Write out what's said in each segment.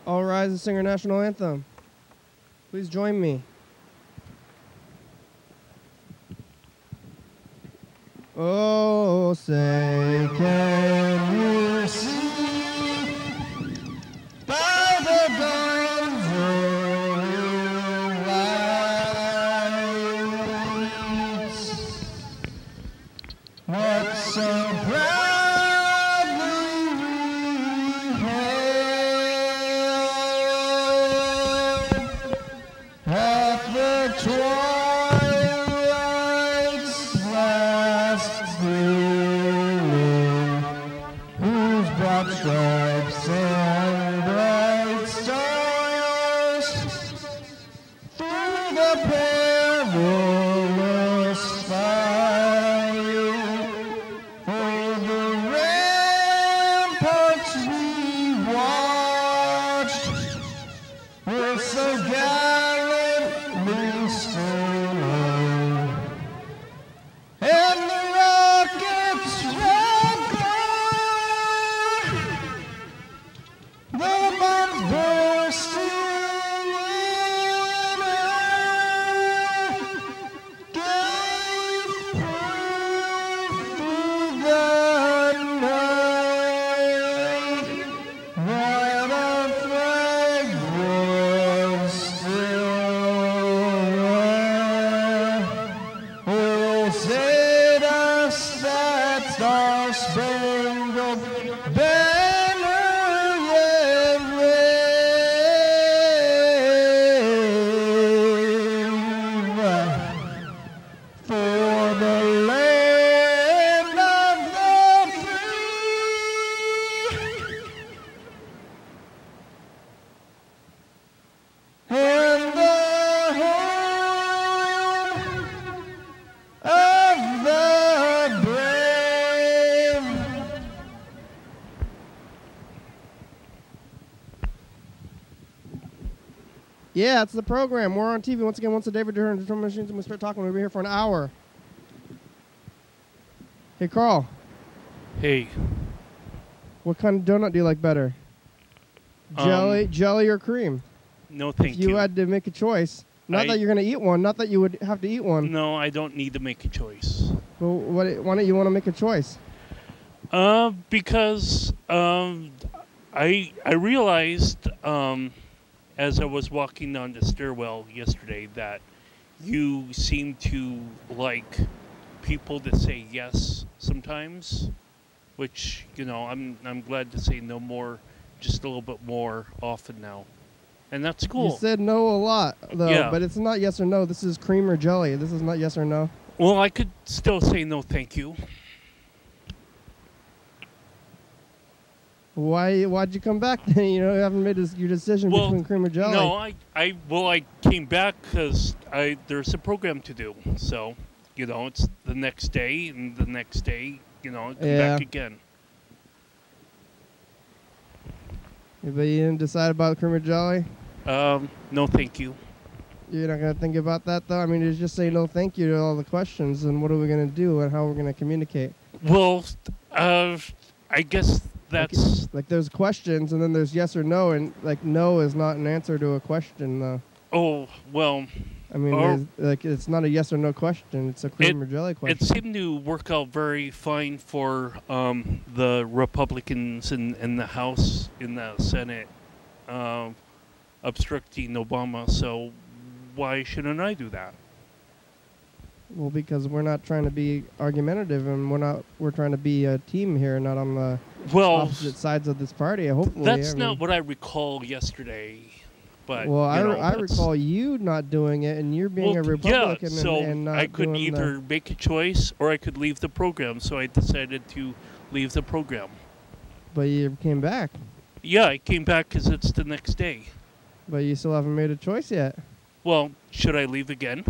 All rise and sing our national anthem. Please join me. Oh, say, can you see by the dawn's early light what so proudly we hailed at the twilight's last gleaming, whose broad stripes and bright stars through the perilous fight for the ramparts we watched were so gallantly streaming, and the rockets red glare, the bombs bursting in air, gave proof through the night that our flag was still there. Oh, say does that star-spangled banner yet wave for the land of the free and the home of the brave. Yeah, it's the program. We're on TV once again. Once a day, we're doing drum machines, and we start talking. We'll be here for an hour. Hey, Carl, Hey, what kind of donut do you like better? Jelly or cream? no thank If you had to make a choice, not that you're going to eat one, not that you would have to eat one. No, I don't need to make a choice. Well, why don't you want to make a choice? Because I realized as I was walking down the stairwell yesterday that you seem to like people to say yes sometimes, which I'm glad to say no more, just a little bit more often now, and that's cool. You said no a lot though, Yeah. but it's not yes or no. This is cream or jelly. This is not yes or no. Well, I could still say no, thank you. Why'd you come back then? You haven't made your decision between cream or jelly. No, I came back because there's a program to do. So, it's the next day and the next day, come back again. But you didn't decide about cream or jelly? No, thank you. You're not going to think about that, though? I mean, you just say no thank you to all the questions, and what are we going to do and how we're going to communicate? Well, I guess that's... Like there's questions, and then there's yes or no, and, no is not an answer to a question, though. Oh, well... I mean, it's not a yes or no question. It's a cream or jelly question. It seemed to work out very fine for the Republicans in the House, in the Senate, obstructing Obama. So why shouldn't I do that? Well, because we're not trying to be argumentative, and we're trying to be a team here, not on the opposite sides of this party. Hopefully, that's not what I recall yesterday. But I recall you not doing it, and you're being a Republican. Yeah, so and not I could either make a choice or I could leave the program. So I decided to leave the program. But you came back. Yeah, I came back because it's the next day. But you still haven't made a choice yet. Well, should I leave again?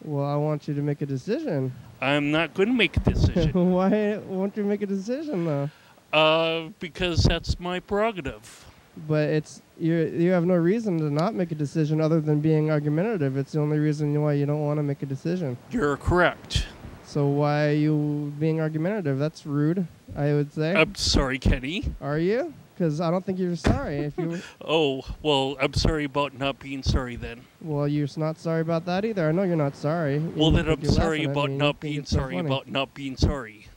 Well, I want you to make a decision. I'm not going to make a decision. Why won't you make a decision, though? Because that's my prerogative. But you have no reason to not make a decision other than being argumentative. It's the only reason why you don't want to make a decision. You're correct. So why are you being argumentative? That's rude, I would say. I'm sorry, Kenny. Are you? Because I don't think you're sorry. If you. Oh, well, I'm sorry about not being sorry then. Well, you're not sorry about that either. I know you're not sorry. Well, then I'm sorry about not being sorry about not being sorry.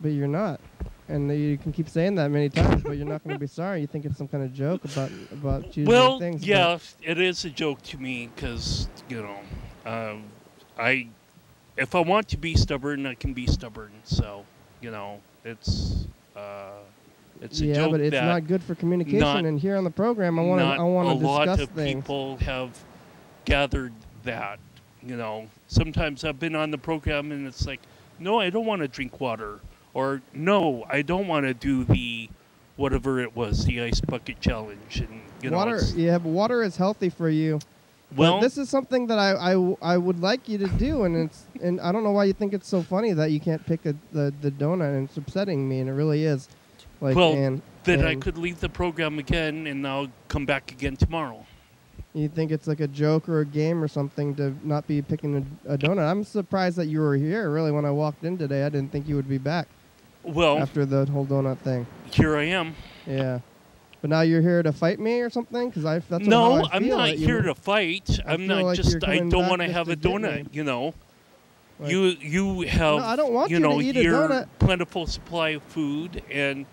But you're not. And you can keep saying that many times, but you're not going to be sorry. You think it's some kind of joke about choosing things. Well, yeah, it is a joke to me because, you know, if I want to be stubborn, I can be stubborn. So, you know, it's a joke. Yeah, but it's not good for communication. And here on the program, I want to discuss things. A lot of people have gathered that, you know. Sometimes I've been on the program and it's like, no, I don't want to drink water. Or, no, I don't want to do the whatever it was, the ice bucket challenge. And, you know, but water is healthy for you. Well, but this is something that I would like you to do, and I don't know why you think it's so funny that you can't pick the donut, and it's upsetting me, and it really is. Like, well, then I could leave the program again, and I'll come back again tomorrow. You think it's like a joke or a game or something to not be picking a donut? I'm surprised that you were here, really, when I walked in today. I didn't think you would be back. Well, after the whole donut thing. Here I am. Yeah. But now you're here to fight me or something? Because that's no, I'm not here to fight. I'm not like just. I don't want to have a donut. You know, like, you have. No, I don't want you to eat a donut. Plentiful supply of food, and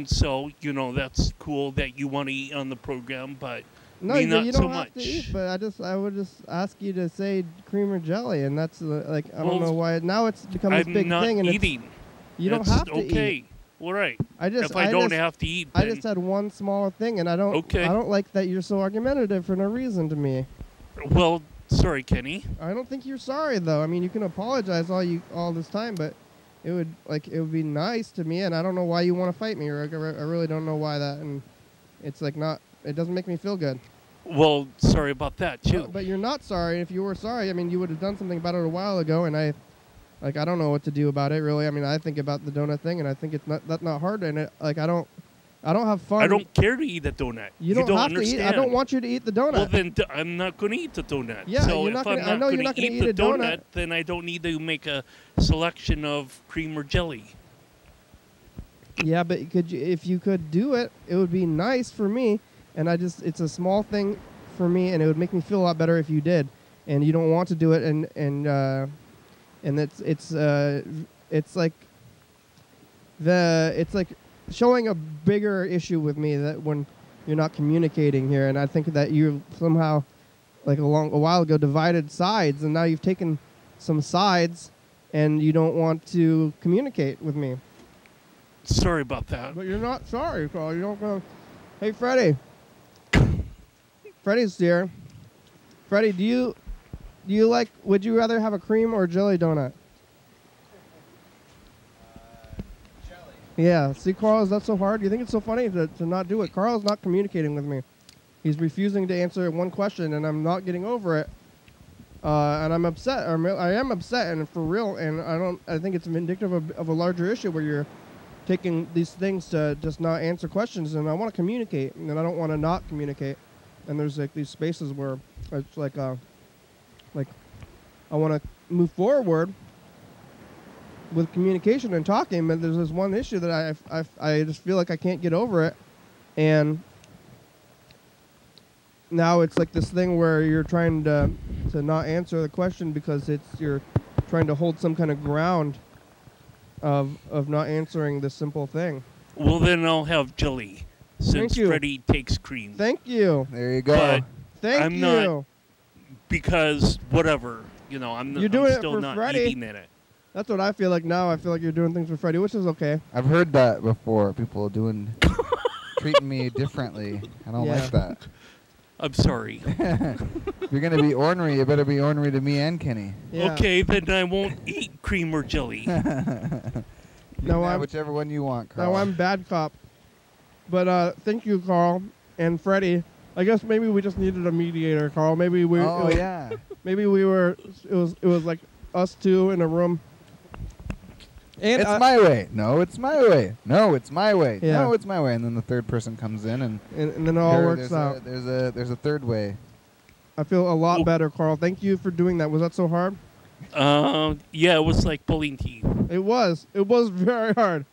so you know that's cool that you want to eat on the program, but no, me not you so don't much. have to eat. But I would just ask you to say cream or jelly, and that's like I don't know why now it's become this big thing. And eating. You don't have to eat. Okay. All right. If I don't have to eat, then I just had one small thing, and I don't like that you're so argumentative for no reason to me. Well, sorry, Kenny. I don't think you're sorry though. I mean, you can apologize all this time, but it would be nice to me, and I don't know why you want to fight me, or I really don't know why that, and it's like it doesn't make me feel good. Well, sorry about that too. But you're not sorry. If you were sorry, I mean, you would have done something about it a while ago, and I don't know what to do about it, really. I mean, I think about the donut thing, and I think it's not hard. And I don't have fun. I don't care to eat a donut. You don't have understand. To eat. I don't want you to eat the donut. Well, then I'm not going to eat the donut. Yeah, so you're not if I know you're not going to eat the a donut, then I don't need to make a selection of cream or jelly. Yeah, but if you could do it, it would be nice for me. And it's a small thing for me, and it would make me feel a lot better if you did. And you don't want to do it, and it's like showing a bigger issue with me that when you're not communicating here, and I think that you somehow like a while ago divided sides, and now you've taken some sides and you don't want to communicate with me. Sorry about that. But you're not sorry, Carl. You don't go. Hey, Freddie. Freddie's here. Freddie, do you like? Would you rather have a cream or jelly donut? Jelly. Yeah. See, Carl, is that so hard? You think it's so funny to not do it? Carl's not communicating with me. He's refusing to answer one question, and I'm not getting over it. And I'm upset. I am upset, and for real. And I think it's indicative of a larger issue where you're taking these things to just not answer questions. And I want to communicate, and I don't want to not communicate. And there's like these spaces where it's like I want to move forward with communication and talking, but there's this one issue that I just feel like I can't get over it, and now it's like this thing where you're trying to not answer the question because you're trying to hold some kind of ground of not answering this simple thing. Well, then I'll have jelly since Freddie takes cream. Thank you. There you go. But Thank you. Not, because whatever, you know, I'm still not eating in it. That's what I feel like now. I feel like you're doing things for Freddie, which is okay. I've heard that before. People treating me differently. I don't like that. I'm sorry. If you're going to be ornery, you better be ornery to me and Kenny. Yeah. Okay, then I won't eat cream or jelly. No, whichever one you want, Carl. No, I'm bad cop. But thank you, Carl and Freddie. I guess maybe we just needed a mediator, Carl. Maybe we. Oh yeah. Maybe we were. It was like us two in a room. And it's my way. No, it's my way. No, it's my way. Yeah. No, it's my way. And then the third person comes in, and then it all works out. There's a third way. I feel a lot better, Carl. Thank you for doing that. Was that so hard? Yeah, it was like pulling teeth. It was. It was very hard.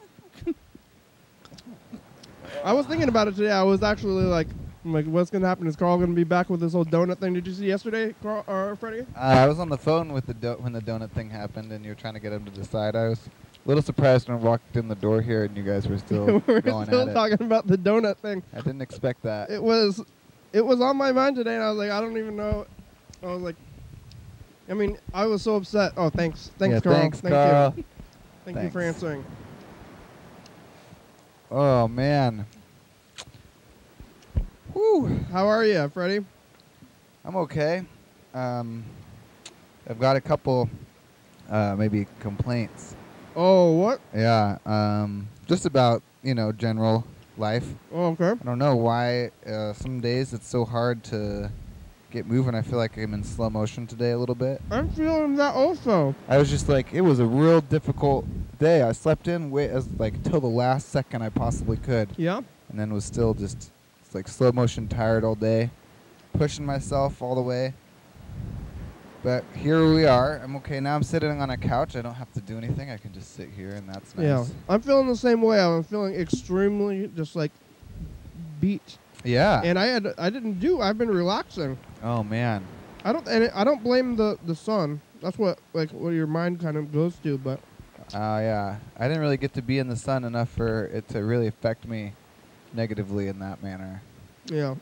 I was thinking about it today. I was actually like, what's gonna happen? Is Carl gonna be back with this whole donut thing? Did you see yesterday, Carl or Freddie? I was on the phone with when the donut thing happened, and you were trying to get him to decide. I was a little surprised when I walked in the door here, and you guys were still we were going still at it. talking about the donut thing. I didn't expect that. It was on my mind today, and I was like, I don't even know. I was like, I mean, I was so upset. Oh, thanks, Yeah, Carl. thanks, Thank Carl. you. Thank you for answering. Oh man. Whew. How are you, Freddie? I'm okay. I've got a couple, maybe complaints. Oh, what? Yeah. Just about general life. Oh, okay. I don't know why. Some days it's so hard to get moving. I feel like I'm in slow motion today a little bit. I'm feeling that also. I was just like, it was a real difficult day. I slept in till the last second I possibly could. Yeah. And then was still just like slow motion tired all day, pushing myself all the way. But here we are. I'm okay now. I'm sitting on a couch. I don't have to do anything. I can just sit here, and that's nice. Yeah. I'm feeling the same way. I'm feeling extremely just like beat. Yeah. And I've been relaxing. Oh man. I don't blame the sun. That's what your mind kind of goes to, but Yeah. I didn't really get to be in the sun enough for it to really affect me negatively in that manner. yeah.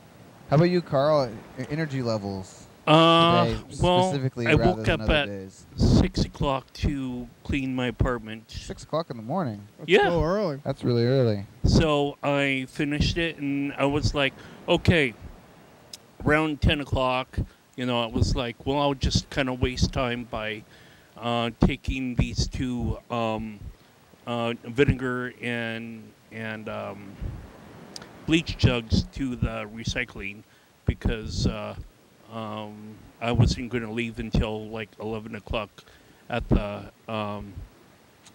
How about you, Carl? Energy levels today, Well, specifically I rather woke than up other at days. 6 o'clock to clean my apartment. 6 o'clock in the morning. That's Yeah. so early. That's really early. So I finished it, and I was like, okay, around 10 o'clock, I was like, well, I'll just kind of waste time by taking these two vinegar and bleach jugs to the recycling because I wasn't going to leave until like 11 o'clock at the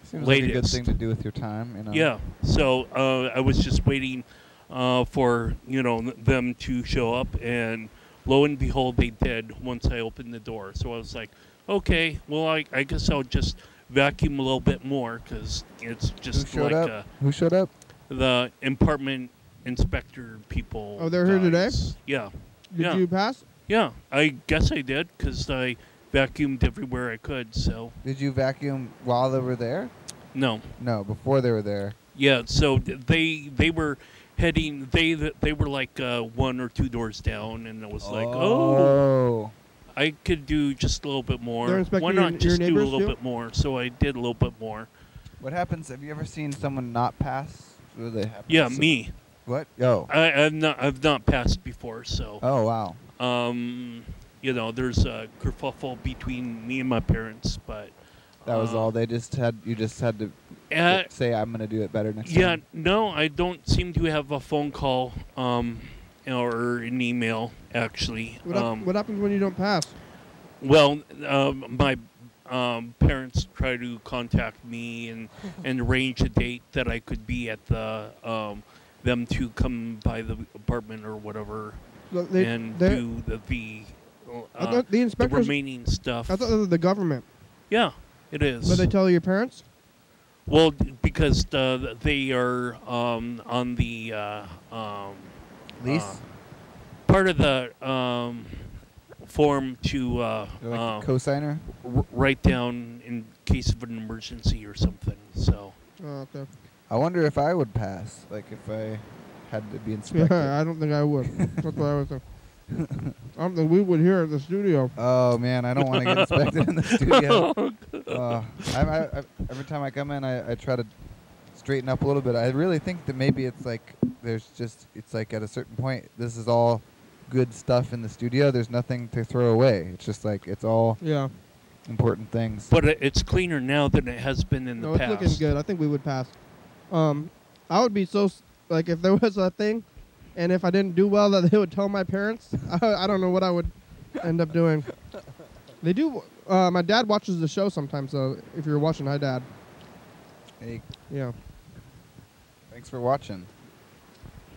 Seems latest. like a good thing to do with your time, Yeah. So I was just waiting for them to show up, and lo and behold, they did once I opened the door. So I was like, okay, well, I guess I'll just vacuum a little bit more because it's just Who showed up? The apartment inspector people. Oh, they're here today? Yeah. Did you pass? Yeah, I guess I did because I vacuumed everywhere I could. So. Did you vacuum while they were there? No. No, before they were there. Yeah, so they were heading. They were like 1 or 2 doors down, and I was like, oh, I could do just a little bit more. They're inspecting Why not your just do a neighbors little too? bit more? So I did a little bit more. What happens? Have you ever seen someone not pass? What do they happen? Yeah, me. What? Oh. I've not passed before, so. Oh wow. There's a kerfuffle between me and my parents, but. That was all. You just had to say, I'm going to do it better next time. Yeah, no, I don't seem to have a phone call or an email, actually. What happens when you don't pass? Well, my parents try to contact me and arrange a date that I could be at them to come by the apartment or whatever and do the inspectors, remaining stuff. I thought it was the government. Yeah, it is. But they tell your parents? Well, because they are on the lease? Part of the form to like co-signer? Write down in case of an emergency or something. So. Oh, okay. I wonder if I would pass, like if I had to be inspected. Yeah, I don't think I would. That's what I was thinking. I don't think we would here at the studio. Oh man, I don't want to get inspected in the studio. Every time I come in, I try to straighten up a little bit. I really think that maybe it's like it's like at a certain point, this is all good stuff in the studio. There's nothing to throw away. It's just like it's all important things. But it's cleaner now than it has been in the past. No, it's looking good. I think we would pass. I would be so like if there was a thing. And if I didn't do well, that they would tell my parents. I don't know what I would end up doing. They do. My dad watches the show sometimes, so if you're watching, hi, Dad. Hey. Yeah. Thanks for watching.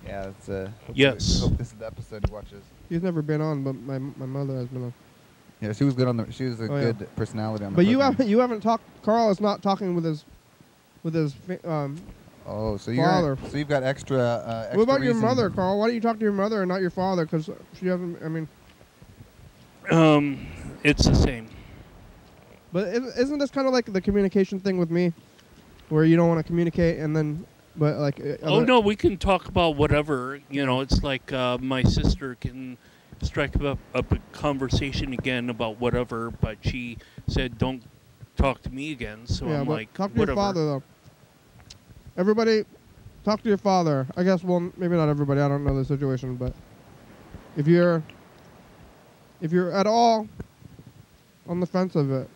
Yeah, it's yes. Hope this is the episode he watches. He's never been on, but my mother has been on. Yeah, she was good on the. She was a good personality on the. But you haven't talked. Carl is not talking with his Oh, so Father. so you've got extra. What about your reason- mother, Carl? Why don't you talk to your mother and not your father? Because she doesn't. I mean, It's the same. but isn't this kind of like the communication thing with me, where you don't want to communicate and then, but like. Oh no, we can talk about whatever. You know, it's like my sister can strike up a conversation again about whatever, but she said don't talk to me again. So Yeah, I'm but like, talk to whatever. your father though. Everybody, talk to your father. I guess. Well, maybe not everybody. I don't know the situation, but if you're at all on the fence of it,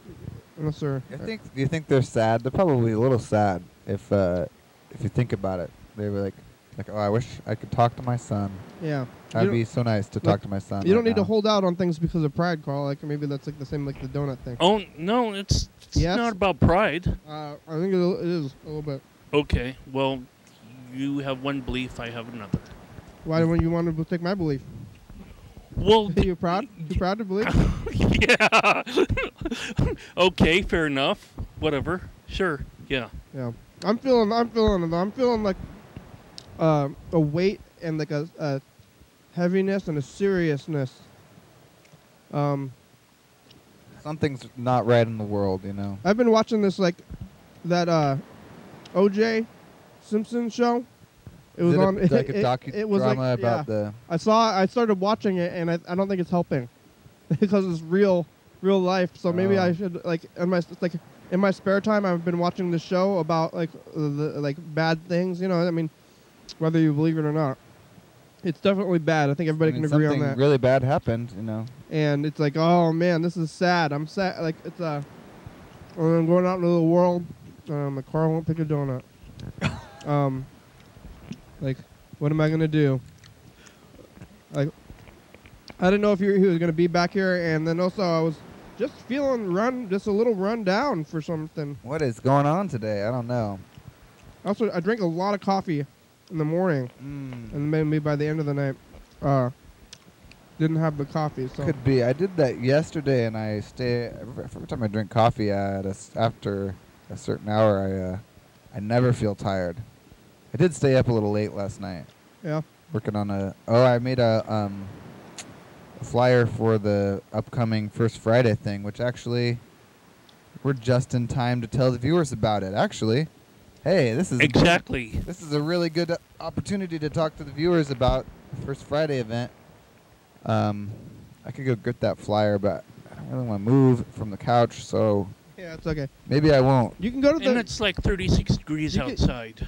unless they're. Do you think they're sad? They're probably a little sad if you think about it. They were like, oh, I wish I could talk to my son. Yeah. That'd be so nice to talk to my son. You don't right need to now. hold out on things because of pride, Carl. Like maybe that's like the same like the donut thing. Oh no, it's Yes? not about pride. I think it is a little bit. Okay, well, you have one belief, I have another. Why wouldn't you want to take my belief? Well, Are you proud? You proud to believe? yeah. Okay, fair enough. Whatever. Sure. Yeah. Yeah. I'm feeling like a weight and like a heaviness and a seriousness. Something's not right in the world, you know. I've been watching this like that O.J. Simpson show. It was on. like a it was like docudrama about the. I started watching it, and I don't think it's helping because it's real life. So maybe I should like in my spare time. I've been watching this show about like the like bad things. You know, I mean, whether you believe it or not, it's definitely bad. I think everybody can agree on something that. really bad happened, you know. And it's like, oh man, this is sad. I'm sad. Like it's I'm going out into the world. The car won't pick a donut. Like, what am I gonna do? Like, I didn't know if he was gonna be back here, and then also I was just feeling just a little run down for something. What is going on today? I don't know. Also, I drank a lot of coffee in the morning, and maybe by the end of the night, didn't have the coffee. So Could be. I did that yesterday, and I stay every time I drink coffee after a certain hour. I never feel tired. I did stay up a little late last night. Yeah. Working on I made a flyer for the upcoming First Friday thing, which actually we're just in time to tell the viewers about it. Actually, hey, this is Exactly. this is a really good opportunity to talk to the viewers about the First Friday event. I could go get that flyer, but I don't really want to move from the couch, so yeah, it's okay. maybe I won't. You can go to the. And it's like 36 degrees You can- outside.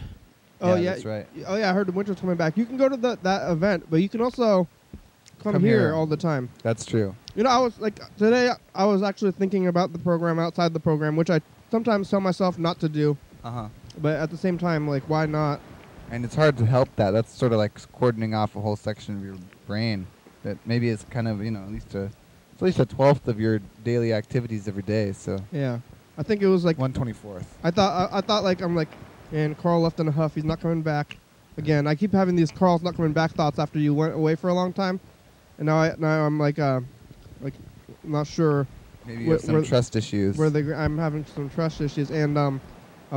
Oh Yeah, yeah, that's right. Oh yeah, I heard the winter's coming back. You can go to that event, but you can also come here here. all the time. That's true. You know, I was like today. I was actually thinking about the program outside the program, which I sometimes tell myself not to do. But at the same time, like, why not? And it's hard to help that. That's sort of like cordoning off a whole section of your brain that maybe it's kind of, at least a 12th of your daily activities every day. So Yeah, I think it was like 1/24th. I thought like I'm like, and Carl left in a huff. He's not coming back. Again, I keep having these Carl's not coming back thoughts after you went away for a long time, and now I'm like not sure. Maybe you have some trust issues. I'm having some trust issues, and I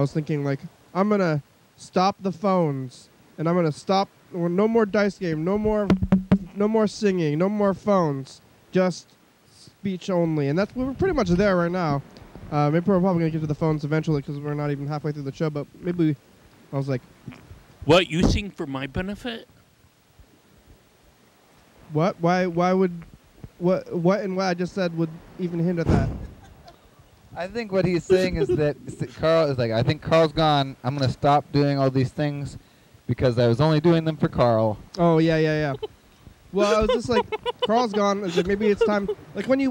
was thinking like I'm gonna stop the phones, and I'm gonna stop. No more dice game. No more singing. No more phones. Just speech only, and we're pretty much there right now. Maybe we're probably gonna get to the phones eventually because we're not even halfway through the show. But maybe I was like, What, you sing for my benefit? what? Why would what and what I just said would even hint at that? I think what he's saying is that Carl is like, I think Carl's gone. I'm going to stop doing all these things because I was only doing them for Carl. Oh yeah. Well, I was just like, Carl's gone. Is it maybe it's time? Like when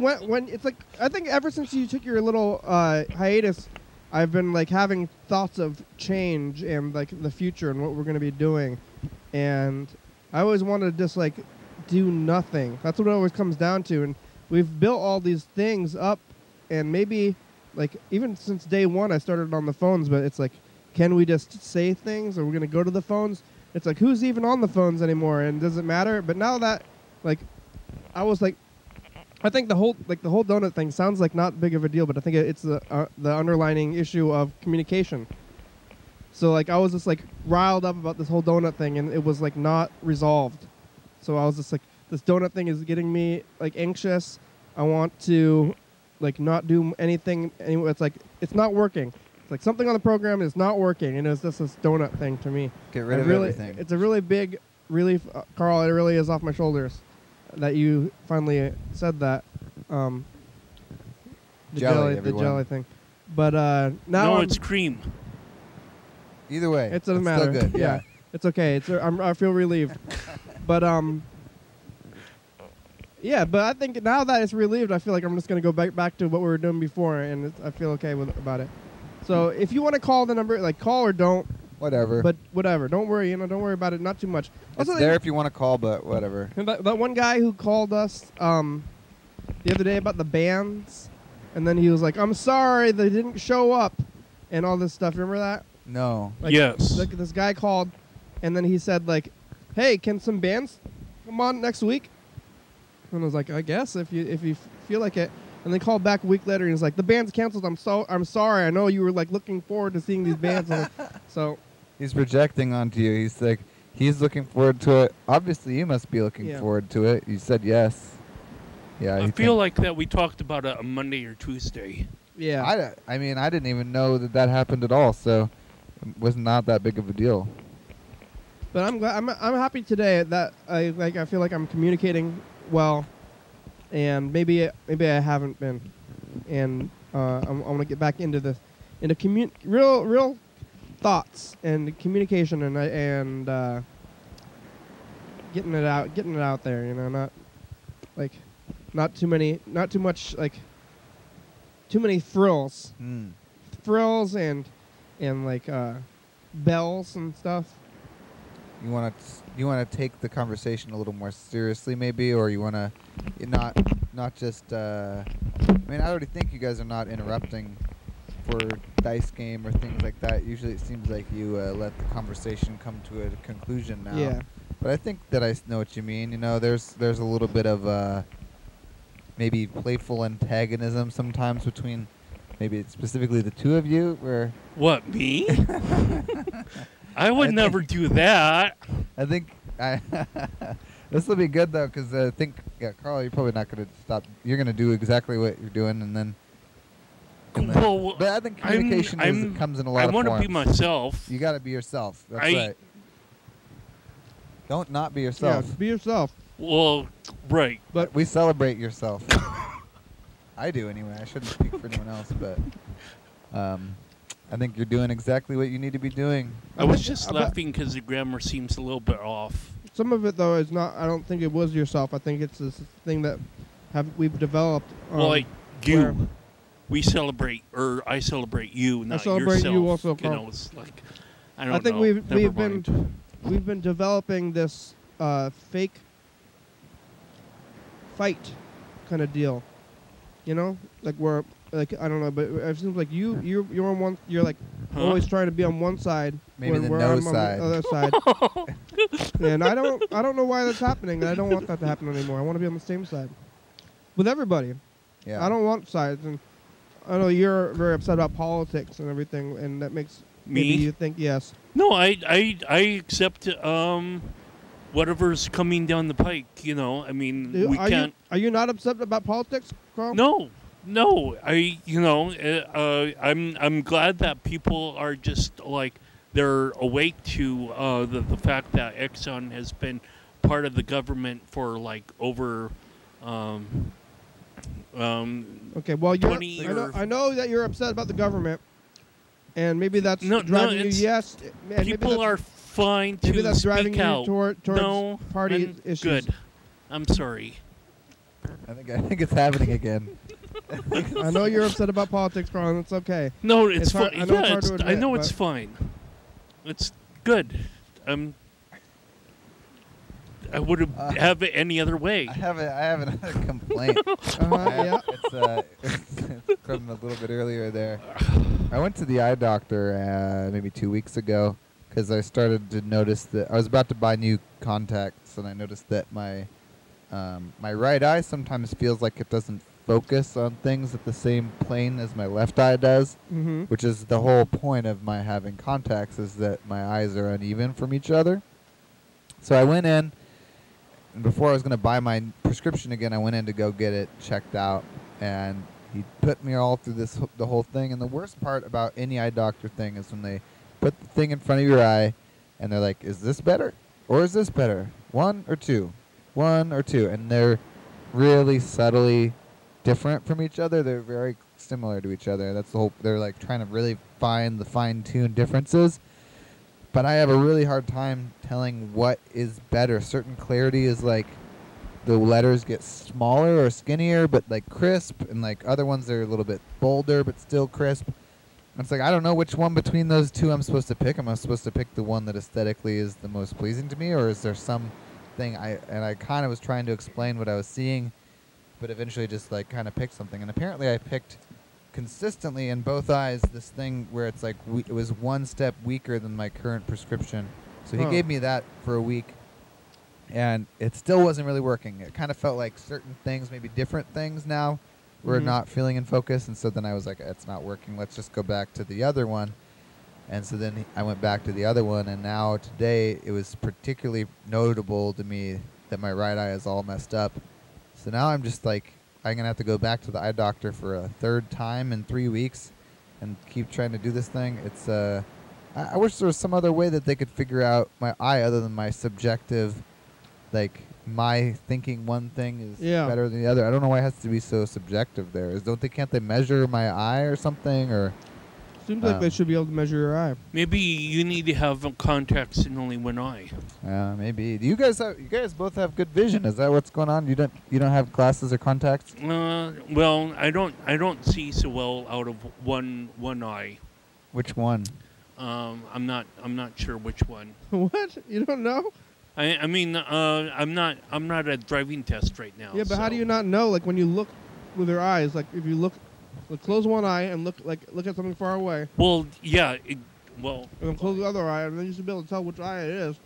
it's like I think ever since you took your little hiatus, I've been like having thoughts of change and like the future and what we're gonna be doing, and I always wanted to just like do nothing. That's what it always comes down to. And we've built all these things up, and maybe like even since day one I started on the phones, but it's like, can we just say things? Or we're gonna go to the phones? It's like, who's even on the phones anymore? And does it matter? But now that, like, I was like, I think the whole donut thing sounds like not big of a deal, but I think it's the underlining issue of communication. So like I was just like riled up about this whole donut thing, and it was like not resolved. So I was just like, this donut thing is getting me like anxious. I want to like not do anything. It's like it's not working. It's like something on the program is not working, and it's just this donut thing to me. Get rid of everything. It's a really big relief, Carl. It really is off my shoulders that you finally said that. The jelly thing. But now no, it's cream. Either way, it doesn't matter. Still good. Yeah, it's okay. I feel relieved. But yeah. But I think now that it's relieved, I feel like I'm just gonna go back to what we were doing before, and I feel okay about it. So if you want to call the number, like call or don't. Whatever. But whatever. Don't worry. Don't worry about it. Not too much. It's there if you want to call, but whatever. And that one guy who called us the other day about the bands, and then he was like, "I'm sorry, they didn't show up," and all this stuff. Remember that? No. Like, yes. Like this guy called, and then he said like, "Hey, can some bands come on next week?" And I was like, "I guess if you feel like it." And they called back a week later, and he's like, "The band's canceled. I'm sorry. I know you were like looking forward to seeing these bands." So he's projecting onto you. He's like, he's looking forward to it. Obviously, you must be looking forward to it. You said yes. Yeah. I feel like that we talked about it on Monday or Tuesday. Yeah. I mean, I didn't even know that happened at all, so it was not that big of a deal. But I'm glad. I'm happy today that I feel like I'm communicating well, and maybe I haven't been, and I want to get back into real thoughts and communication and getting it out there. You know, not too much too many frills, and like bells and stuff. You want to take the conversation a little more seriously, maybe, or you want to not just. I mean, I already think you guys are not interrupting for dice game or things like that. Usually, it seems like you let the conversation come to a conclusion now. Yeah. But I think that I know what you mean. You know, there's a little bit of maybe playful antagonism sometimes between maybe specifically the two of you, where. What, me? I would never do that. I think this will be good though, because I think Carl, you're probably not going to stop. You're going to do exactly what you're doing, and then. Well, but I think communication comes in a lot of forms. I want to be myself. You got to be yourself. That's right. Don't not be yourself. Yeah, be yourself. Well, right. But we celebrate yourself. I do anyway. I shouldn't speak for anyone else, but. I think you're doing exactly what you need to be doing. I was just laughing because the grammar seems a little bit off. Some of it, though, is not. I don't think it was yourself. I think it's this thing that we've developed. Well, like you, we celebrate, or I celebrate you, not yourself. I celebrate you also, Carl. You know, it's like I don't know. I think we've been developing this fake fight kind of deal. You know, like we're. Like I don't know, but it seems like you're on one. You're like always trying to be on one side. Maybe the no side. On the other side. And I don't know why that's happening. I don't want that to happen anymore. I want to be on the same side with everybody. Yeah. I don't want sides, and I know you're very upset about politics and everything, and that makes me you think yes. No, I accept whatever's coming down the pike. You know, I mean, we can't. Are you not upset about politics, Carl? No, I'm glad that people are just like they're awake to the fact that Exxon has been part of the government for like over okay, well, 20 years. I know that you're upset about the government, and maybe that's driving you. Yes, and people are fine to maybe that's speak driving out. you towards party issues. Good. I'm sorry. I think it's happening again. I know you're upset about politics, Carl, and it's okay. No, it's fine. I know it's fine. It's good. I would have it any other way. I have another complaint. Yeah. It's from a little bit earlier there. I went to the eye doctor maybe 2 weeks ago because I started to notice that I was about to buy new contacts, and I noticed that my right eye sometimes feels like it doesn't focus on things at the same plane as my left eye does, Mm-hmm. which is the whole point of my having contacts, is that my eyes are uneven from each other. So I went in, and before I was going to buy my prescription again, I went in to go get it checked out, and he put me all through the whole thing. And the worst part about any eye doctor thing is when they put the thing in front of your eye, and they're like, is this better? Or is this better? 1 or 2? 1 or 2? And they're really subtly different from each other. They're very similar to each other. That's the whole. They're like trying to really find the fine-tuned differences. But I have a really hard time telling what is better. Certain clarity is like the letters get smaller or skinnier, but like crisp, and like other ones are a little bit bolder but still crisp. And it's like I don't know which one between those two I'm supposed to pick. Am I supposed to pick the one that aesthetically is the most pleasing to me, or is there something I kind of was trying to explain what I was seeing, but eventually just like kind of picked something. And apparently I picked consistently in both eyes this thing where it's like it was one step weaker than my current prescription. So he gave me that for a week, and it still wasn't really working. It kind of felt like certain things, maybe different things now, were not feeling in focus. And so then I was like, it's not working. Let's just go back to the other one. And so then I went back to the other one, and now today it was particularly notable to me that my right eye is all messed up. So now I'm just like, I'm going to have to go back to the eye doctor for a third time in 3 weeks and keep trying to do this thing. It's I wish there was some other way that they could figure out my eye other than my subjective, like my thinking one thing is better than the other. I don't know why it has to be so subjective there. Can't they measure my eye or something? Or seems like they should be able to measure your eye. Maybe you need to have contacts in only one eye. Maybe. Do you guys both have good vision? Is that what's going on? You don't have glasses or contacts? Well, I don't see so well out of one eye. Which one? I'm not sure which one. What? You don't know? I mean, I'm not at driving test right now. Yeah, but how do you not know? Like when you look with your eyes, like if you look, close one eye and look at something far away. Well, yeah. And then close the other eye, and then you should be able to tell which eye it is.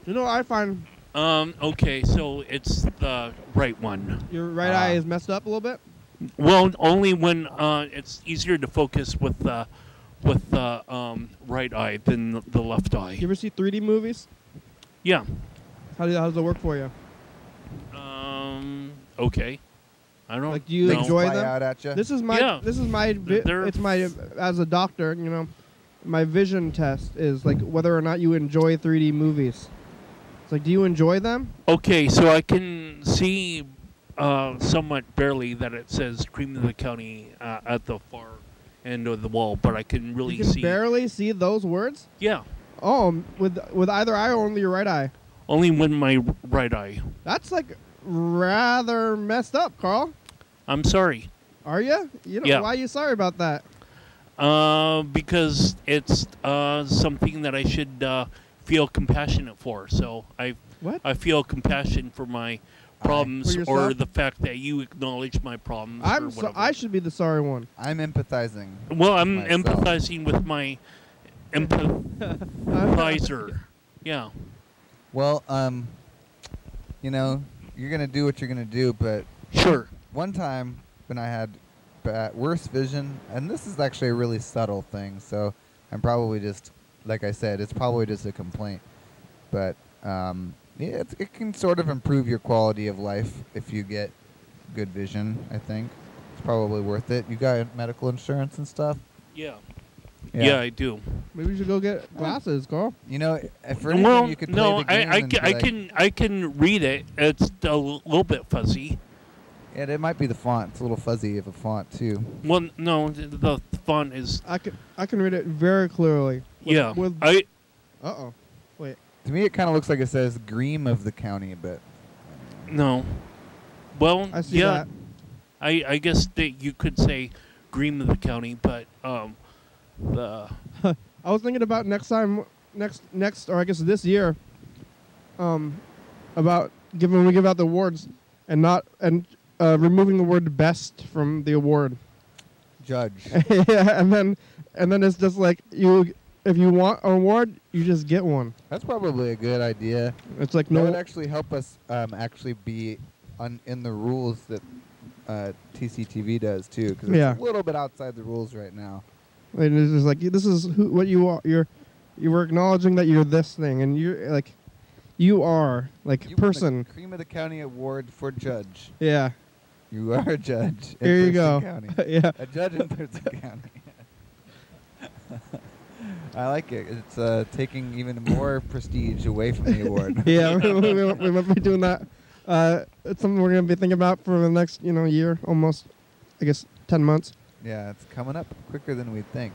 You know what I find? Okay, so it's the right one. Your right eye is messed up a little bit? Well, only when it's easier to focus with the right eye than the left eye. You ever see 3D movies? Yeah. How does it work for you? Okay. I don't. Like, do you enjoy them? Out at you? This is my. It's my. As a doctor, you know, my vision test is like whether or not you enjoy 3D movies. It's like, do you enjoy them? Okay, so I can see somewhat barely that it says Cream of the County at the far end of the wall, but I can really see. You can barely see those words? Yeah. Oh, with either eye or only your right eye? Only with my right eye. That's like rather messed up, Carl. I'm sorry. Are you? Yeah. Why are you sorry about that? Because it's something that I should feel compassionate for. So I feel compassion for my problems, or the fact that you acknowledge my problems. I should be the sorry one. I'm empathizing. Well, I'm empathizing with my empathizer. Yeah. Well, you know, you're gonna do what you're gonna do, but sure. One time when I had worse vision, and this is actually a really subtle thing, so I'm probably just, like I said, it's probably just a complaint, but yeah, it can sort of improve your quality of life if you get good vision. I think it's probably worth it. You got medical insurance and stuff? Yeah, I do. Maybe you should go get glasses, Carl. You know, for anything you could play the game I can read it. It's a little bit fuzzy. Yeah, it might be the font. It's a little fuzzy of a font too. Well, no, the font is. I can read it very clearly. Wait. To me, it kind of looks like it says "Gream of the County," but no. Well, I see that. I guess that you could say "Gream of the County," but the. I was thinking about next, or I guess this year. About when we give out the awards, and removing the word "best" from the award. Judge. Yeah, and then it's just like if you want an award, you just get one. That's probably a good idea. It's like that would actually help us actually be in the rules that TCTV does too, because Yeah. it's a little bit outside the rules right now. And it's just like, this is what you are. You were acknowledging that you're this thing, and you're like, you are like You person. won the Cream of the County Award for judge. Yeah. You are a judge. Here you go. County. Yeah. A judge in Thurston County. I like it. It's taking even more prestige away from the award. Yeah, we might be doing that. It's something we're going to be thinking about for the next, year, almost, I guess, 10 months. Yeah, it's coming up quicker than we'd think.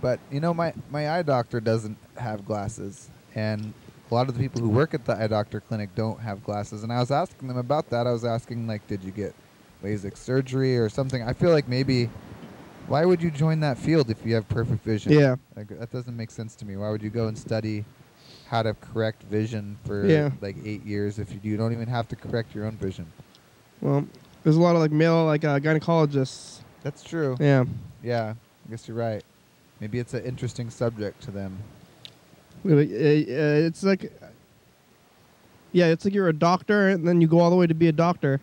But, my eye doctor doesn't have glasses. And a lot of the people who work at the eye doctor clinic don't have glasses. And I was asking them about that. I was asking, did you get LASIK surgery or something? I feel like maybe, why would you join that field if you have perfect vision? Yeah. That doesn't make sense to me. Why would you go and study how to correct vision for 8 years if you don't even have to correct your own vision? Well, there's a lot of male gynecologists. That's true. Yeah. Yeah, I guess you're right. Maybe it's an interesting subject to them. It's like, it's like you're a doctor, and then you go all the way to be a doctor,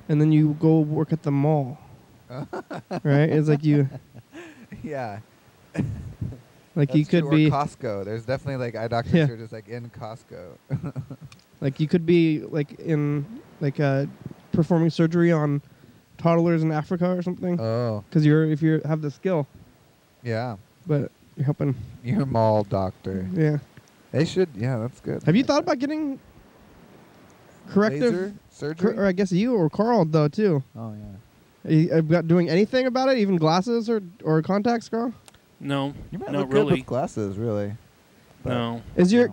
and then you go work at the mall. Right? It's like you. Yeah. Like That's you could true. be or Costco. There's definitely eye doctors who are just in Costco. like you could be in performing surgery on toddlers in Africa or something. Oh. Because if you have the skill. Yeah. But you're helping. You're a mall doctor. Yeah. They should. Yeah, that's good. Have you thought about getting corrective laser surgery? Or I guess you or Carl though too. Oh yeah. Are you about doing anything about it? Even glasses or contacts, Carl? No, You might not look good really. with glasses, really. But No.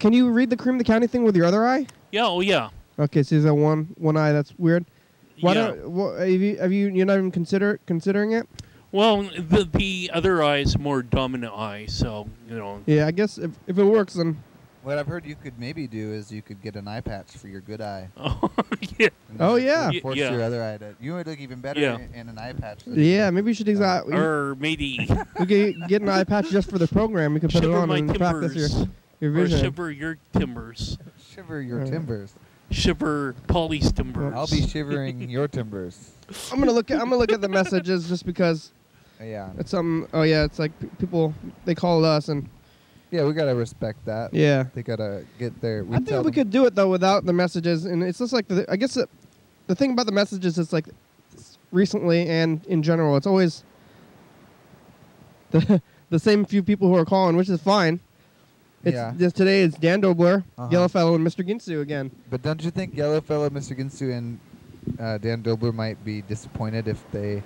Can you read the Cream of the County thing with your other eye? Yeah. Oh yeah. Okay, so is that one eye that's weird? Why Yeah. don't you're not even considering it? Well, the other eye is more dominant eye, so Yeah, I guess if it works, then What I've heard you could maybe do is you could get an eye patch for your good eye. Oh yeah. And Oh, then yeah. Force Yeah. your other eye to. You would look even better Yeah. in an eye patch. yeah, maybe you should Or maybe we could get an eye patch just for the program. We could put it shiver on my and practice timbers, your or vision. shiver your timbers, Shiver your Alright. timbers. shiver Polly's timbers. I'll be shivering your timbers. I'm gonna look at the messages just because Yeah. it's something. Oh yeah, it's like people they call us and Yeah, we gotta respect that. yeah. They gotta get there. I think we could do it though without the messages, and it's just like I guess the thing about the messages is like recently and in general, it's always the same few people who are calling, which is fine. It's just today it's Dan Dobler, Yellowfellow, and Mr. Ginsu again. But don't you think Yellowfellow, Mr. Ginsu, and Dan Dobler might be disappointed if they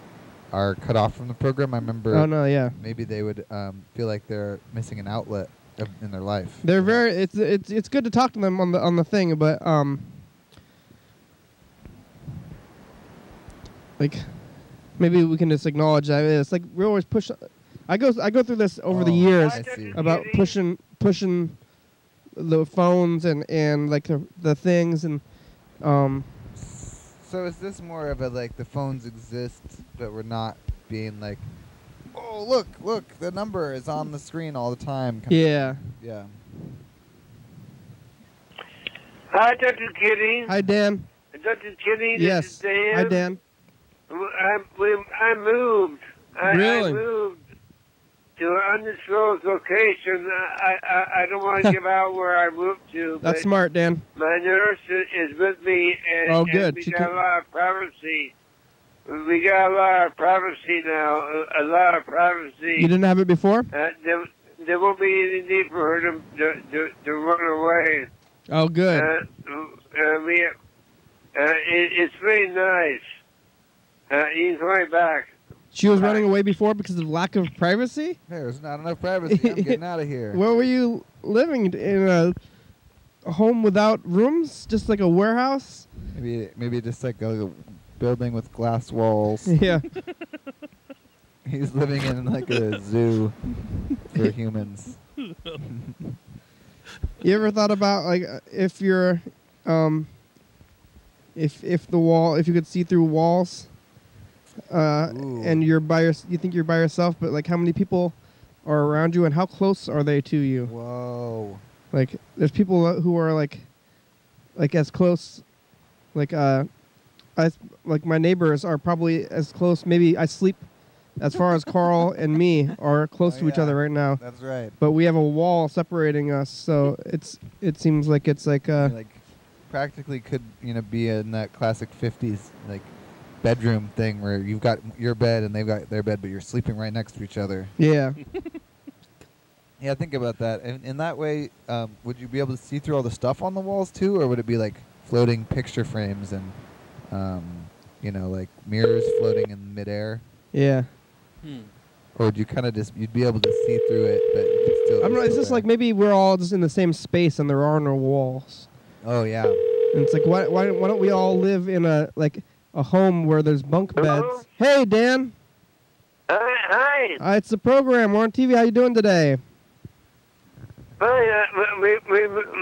are cut off from the program? I remember. Oh no, yeah. Maybe they would feel like they're missing an outlet in their life. They're very. It's good to talk to them on the thing, but like maybe we can just acknowledge that it's like we always push. I go through this over the years I see. about pushing the phones and like the things and So is this more of a the phones exist, but we're not being like, oh look, the number is on the screen all the time. yeah. Yeah. Hi, Dr. Kitty. Hi Dan. Dr. Kitty, Yes. this is Dan. Hi Dan. I moved. I Really? moved to an undisclosed location. I don't want to give out where I moved to. That's but smart, Dan. My nurse is with me, and, Oh, and good. we She got can- a lot of privacy. We got a lot of privacy now. A lot of privacy. You didn't have it before? There won't be any need for her to run away. Oh, good. It's very nice. You can call me back. She was running away before because of lack of privacy? There's not enough privacy. I'm getting out of here. Where were you living? In a home without rooms? Just like a warehouse? Maybe just like a building with glass walls. Yeah. He's living in like a zoo for humans. You ever thought about like if you're if you could see through walls and you think you're by yourself, but like how many people are around you and how close are they to you? Whoa. Like there's people who are like as close like like my neighbors are probably as close. Maybe I sleep as far as Carl and me are close to each other right now. That's right. But we have a wall separating us, so it seems like it's like practically could be in that classic 50s like bedroom thing where you've got your bed and they've got their bed, but you're sleeping right next to each other. Yeah. Yeah, think about that. And in that way, would you be able to see through all the stuff on the walls too, or would it be like floating picture frames and like mirrors floating in midair? Yeah. Or would you kind of you'd be able to see through it, but you could still... I don't know, it's just like maybe we're all just in the same space and there are no walls. Oh, yeah. And it's like, why don't we all live in a home where there's bunk beds? Hello? Hey, Dan. Hi. It's the program. We're on TV. How you doing today? Hi,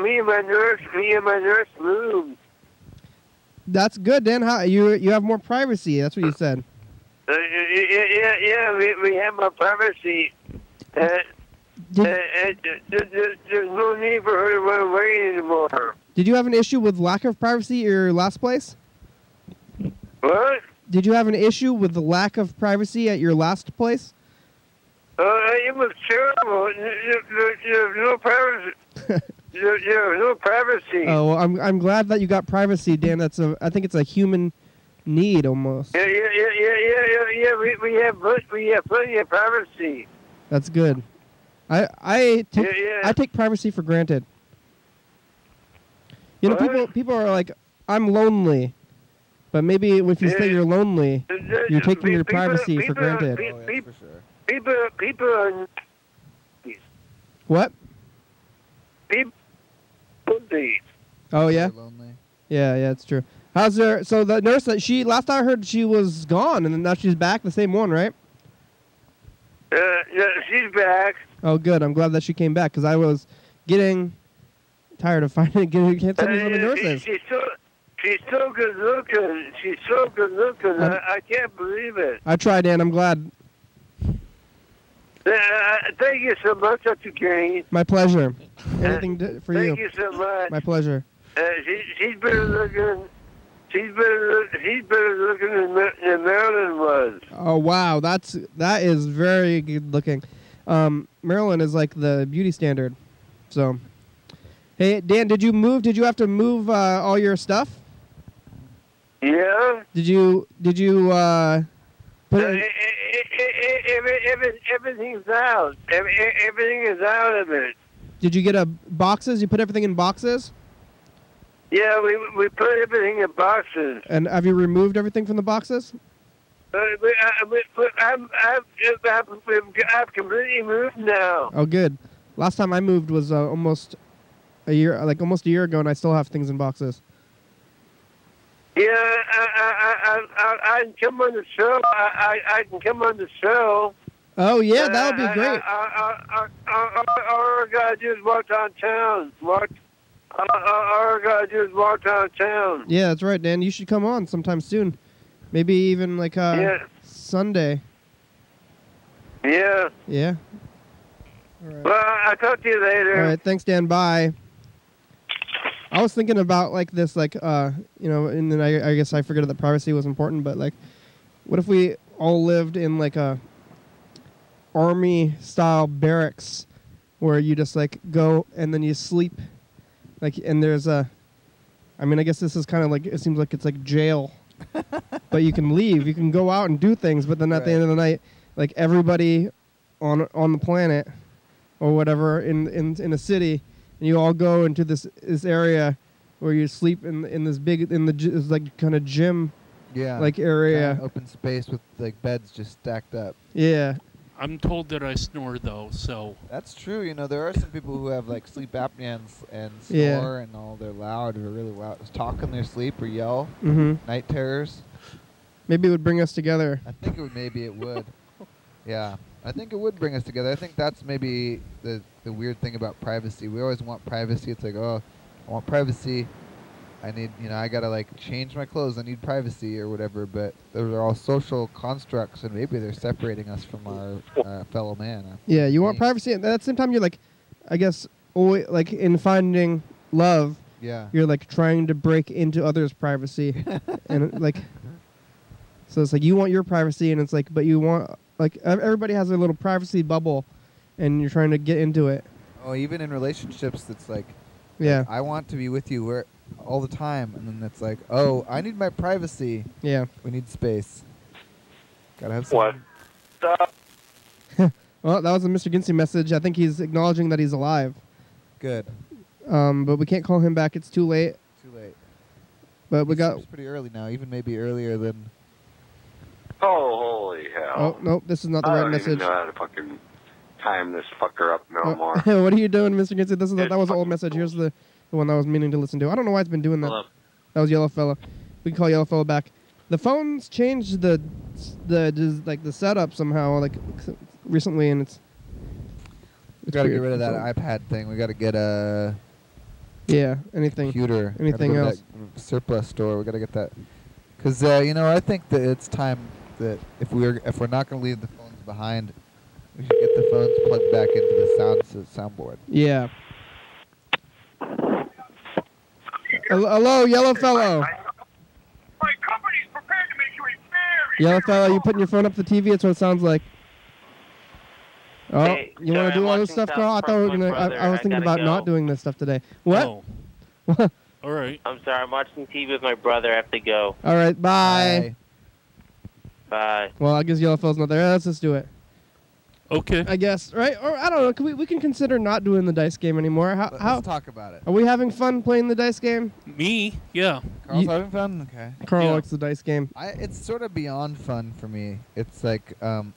me and my nurse moved. That's good, Dan. How you have more privacy. That's what you said. Yeah, we have my privacy. There's no need for her to run away anymore. Did you have an issue with lack of privacy at your last place? What? Did you have an issue with the lack of privacy at your last place? It was terrible. There's no privacy. There's no privacy. Oh, well, I'm glad that you got privacy, Dan. I think it's a human need almost. Yeah. We have plenty of privacy. That's good. I take privacy for granted. You know, What? people are like, I'm lonely, but maybe if you say you're lonely, you're taking your privacy for granted. Oh, yeah, for sure. People are What? people. Oh yeah, You're lonely. yeah, it's true. How's there? So the nurse that last I heard she was gone, and then now she's back, the same one, right? Yeah, she's back. Oh, good. I'm glad that she came back because I was getting tired of finding can't send me some of the nurses. She's so good looking. She's so good looking. I can't believe it. I tried, Dan. I'm glad. Thank you so much, Dr. Kane. My pleasure. Anything for you. Thank you so much. My pleasure. She's better looking. She's better looking than Marilyn was. Oh wow, that is very good looking. Marilyn is like the beauty standard. So, hey Dan, did you move? Did you have to move all your stuff? Yeah. Did you put it? Everything's out. Everything is out of it. Did you get boxes? You put everything in boxes? Yeah, we put everything in boxes. And have you removed everything from the boxes? I've completely moved now. Oh, good. Last time I moved was almost a year ago, and I still have things in boxes. Yeah, I can come on the show. I can come on the show. Oh yeah, that would be great. All I gotta do is walk downtown. All I gotta do is walk downtown. Yeah, that's right, Dan. You should come on sometime soon. Maybe even like Sunday. Yeah. Yeah. All right. Well, I'll talk to you later. All right. Thanks, Dan. Bye. I was thinking about like this, like and then I guess I forgot that privacy was important, but like, what if we all lived in like a army-style barracks where you just like go and then you sleep, like, and there's I guess this is kind of like, it seems like it's like jail, but you can leave, you can go out and do things, but then at the end of the night, like everybody on the planet or whatever in a city, and you all go into this area where you sleep in this big this like kind of gym, like area, kind of open space with like beds just stacked up. Yeah. I'm told that I snore though, so That's true. You know, there are some people who have like sleep apnea and snore and all. They're loud, they're really loud, talk in their sleep or yell. Night terrors. Maybe it would bring us together. I think it would. Yeah, I think it would bring us together. I think that's maybe the weird thing about privacy. We always want privacy. It's like, oh, I want privacy. I need, I gotta like change my clothes. I need privacy or whatever. But those are all social constructs, and maybe they're separating us from our fellow man. Yeah, you want privacy, and at the same time, you're like, I guess, always, like in finding love, Yeah. you're like trying to break into others' privacy, and like, so it's like you want your privacy, and it's like, but you want like everybody has a little privacy bubble, and you're trying to get into it. Oh, even in relationships, it's like, Yeah. I want to be with you all the time, and then it's like, oh, I need my privacy. Yeah. We need space. Gotta have some. What? Well, that was a Mr. Ginsey message. I think he's acknowledging that he's alive. Good. But we can't call him back. It's too late. Too late. But we got. It's pretty early now, even maybe earlier than. Oh, holy hell. Oh nope, this is not the I right don't even message. know how to fucking time this fucker up no more. What are you doing, Mr. Ginsey? That was an old fucking message. Here's the one that I was meaning to listen to. I don't know why it's been doing that. Hello. That was Yellow Fella. We can call Yellow Fella back. The phone's changed the setup somehow like recently, and it's We gotta get weird. rid of that iPad thing. We gotta get a anything. computer. Anything Gotta go to else? that surplus store. We gotta get that. Because I think that it's time that if we're not gonna leave the phones behind, we should get the phones plugged back into the soundboard. Yeah. Hello, Yellow Fellow. My company's prepared to make you a very Yellow Fellow, you putting your phone up to the TV? That's what it sounds like. Oh, Hey, you sorry, want to do I'm all this watching stuff, Carl? I South thought we were Park gonna. with my brother. I was I thinking gotta about not go. doing this stuff today. What? Oh, all right. I'm sorry, I'm watching TV with my brother. I have to go. All right, bye. Bye. Well, I guess Yellow Fellow's not there. Let's just do it. Okay. I guess, right? Or I don't know. Can we can consider not doing the dice game anymore. How Let's talk about it. are we having fun playing the dice game? Me? Yeah. Carl's You- having fun. Okay. Carl Yeah. likes the dice game. It's sort of beyond fun for me. It's like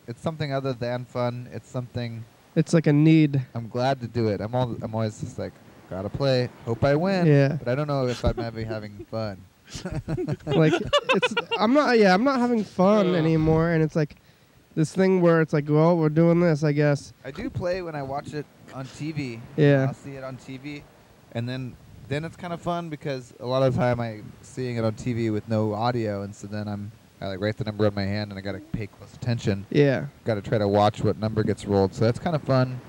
it's something other than fun. It's something It's like a need. I'm glad to do it. I'm always just like, gotta play. Hope I win. Yeah. But I don't know if I'm having fun. Like I'm not having fun Ugh. anymore, and it's like this thing where it's like, well, we're doing this, I guess. I do play when I watch it on TV. Yeah. I'll see it on TV, and then it's kind of fun because a lot of the time I'm seeing it on TV with no audio, and so then I like write the number on my hand and I gotta pay close attention. Yeah. Gotta try to watch what number gets rolled, so that's kind of fun.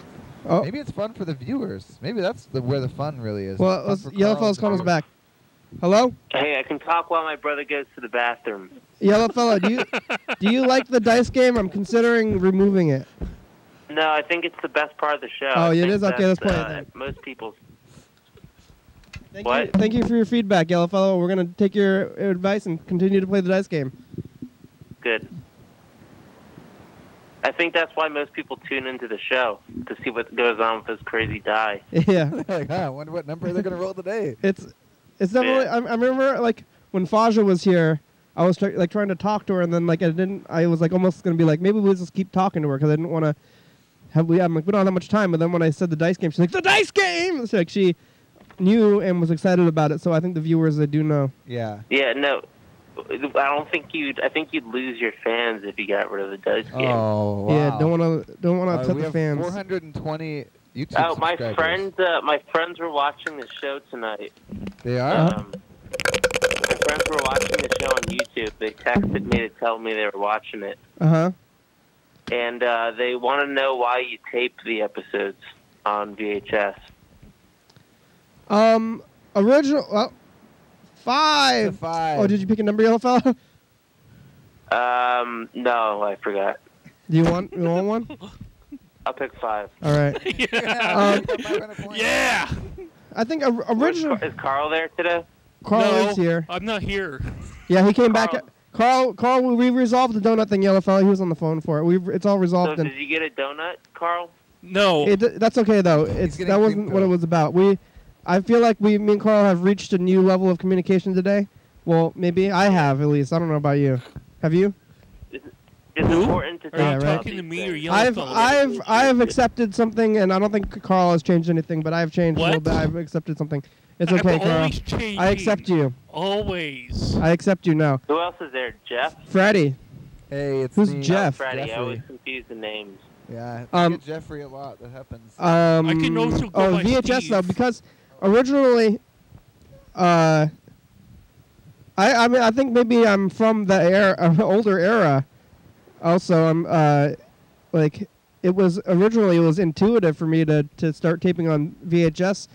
Oh, Maybe it's fun for the viewers. Maybe that's where the fun really is. well, It's fun for Yellow Carl Fellow's and calling us for- back. Hello, Hey, I can talk while my brother goes to the bathroom. Yellow Fellow. Do you like the dice game? I'm considering removing it. No, I think it's the best part of the show. Oh, I it think is? Okay, let's that's, play it then. Most people. Thank What? You, thank you for your feedback, Yellow Fellow. We're gonna take your advice and continue to play the dice game. Good. I think that's why most people tune into the show, to see what goes on with this crazy die. Yeah. Like, I wonder what number they're gonna roll today. It's definitely. Yeah. I remember like when Faja was here, I was trying to talk to her, and then like I was like almost gonna be like, maybe we'll just keep talking to her because I didn't want to I'm like, we don't have that much time. But then when I said the dice game, she's like, the dice game. So, like she knew and was excited about it. So I think the viewers they do know. Yeah. Yeah, no. I think you'd lose your fans if you got rid of the dice game. Oh wow. Yeah, don't want to upset we the have fans. 420 YouTube Oh, my subscribers. friends were watching the show tonight. They are. Uh-huh. My friends were watching the show on YouTube. They texted me to tell me they were watching it, Uh-huh. and they want to know why you taped the episodes on VHS. Original. Well, 5. 5. Oh, did you pick a number, Yellow Fella? No, I forgot. Do you want one? I'll pick 5. All right. Yeah. Um, Yeah. I think original. Is Carl there today? Carl No, is here. I'm not here. Yeah, he came back. Carl. Carl, we resolved the donut thing, Yellow Fella. He was on the phone for it. It's all So resolved. did you get a donut, Carl? No. That's okay though. getting That wasn't cream what it was about. I feel like me and Carl have reached a new level of communication today. Well, maybe I have at least. I don't know about you. Have you? It's Who? important to Are talk you Yeah, right. about talking to these me or things. Yellow Fellow? I've accepted something, and I don't think Carl has changed anything, but I've changed a little What? bit. I've accepted something. It's I'm okay, Carl. always changing. I accept you. Always. I accept you now. Who else is there? Jeff? Freddie. Hey, it's Who's me. Jeff? Freddie. I Jeffrey. always confuse the names. Yeah, I Um, get Jeffrey a lot. That happens. I can also go by VHS Steve. though, because originally, I mean, I think maybe I'm from the older era. Also, I'm like it was originally intuitive for me to start taping on VHS,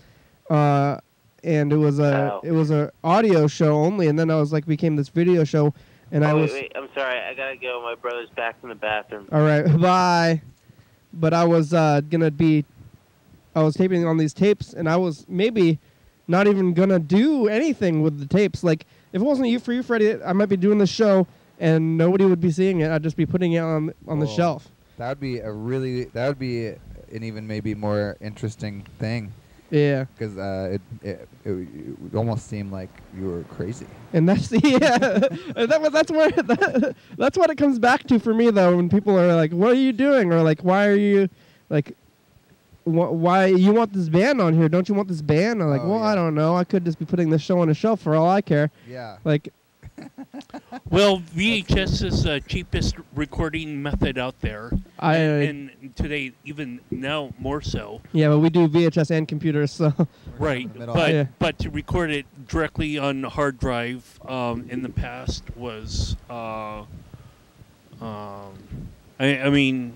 and it was a audio show only, and then I was like became this video show, and wait, I'm sorry, I gotta go. My brother's back in the bathroom. All right, bye. But I was I was taping on these tapes, and I was maybe not even gonna do anything with the tapes. Like if it wasn't for you, Freddie, I might be doing the show, and nobody would be seeing it. I'd just be putting it on the shelf. That would be an even maybe more interesting thing. Yeah. Because it would almost seem like you were crazy. And that's that's what it comes back to for me though. When people are like, "What are you doing?" or like, "Why are you like, why you want this band on here? Don't you want this band?" I'm like, "Well, yeah. I don't know. I could just be putting this show on a shelf for all I care." Yeah. Like. Well, VHS is the cheapest recording method out there, and today, even now, more so. Yeah, but we do VHS and computers, so. Right, but to record it directly on a hard drive in the past was, I mean,